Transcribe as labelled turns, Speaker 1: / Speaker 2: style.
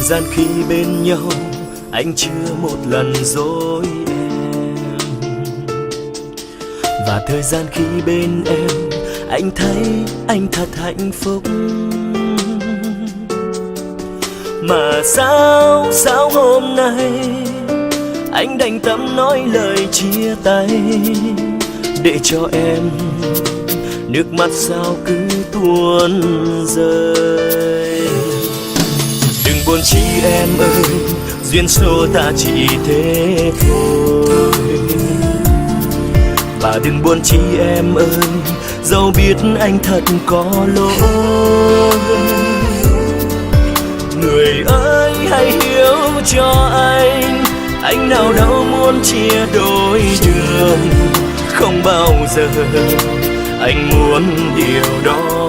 Speaker 1: gian khi bên nhau anh chưa một lần dối em. Và thời gian khi bên em anh thấy anh thật hạnh phúc. Mà sao hôm nay anh đành tâm nói lời chia tay, để cho em nước mắt sao cứ tuôn rơi. Đừng buồn chi em ơi, duyên số ta chỉ thế thôi. Và đừng buồn chi em ơi, dẫu biết anh thật có lỗi. Người ơi hãy hiểu cho anh nào đâu muốn chia đôi đường. Không bao giờ anh muốn điều đó.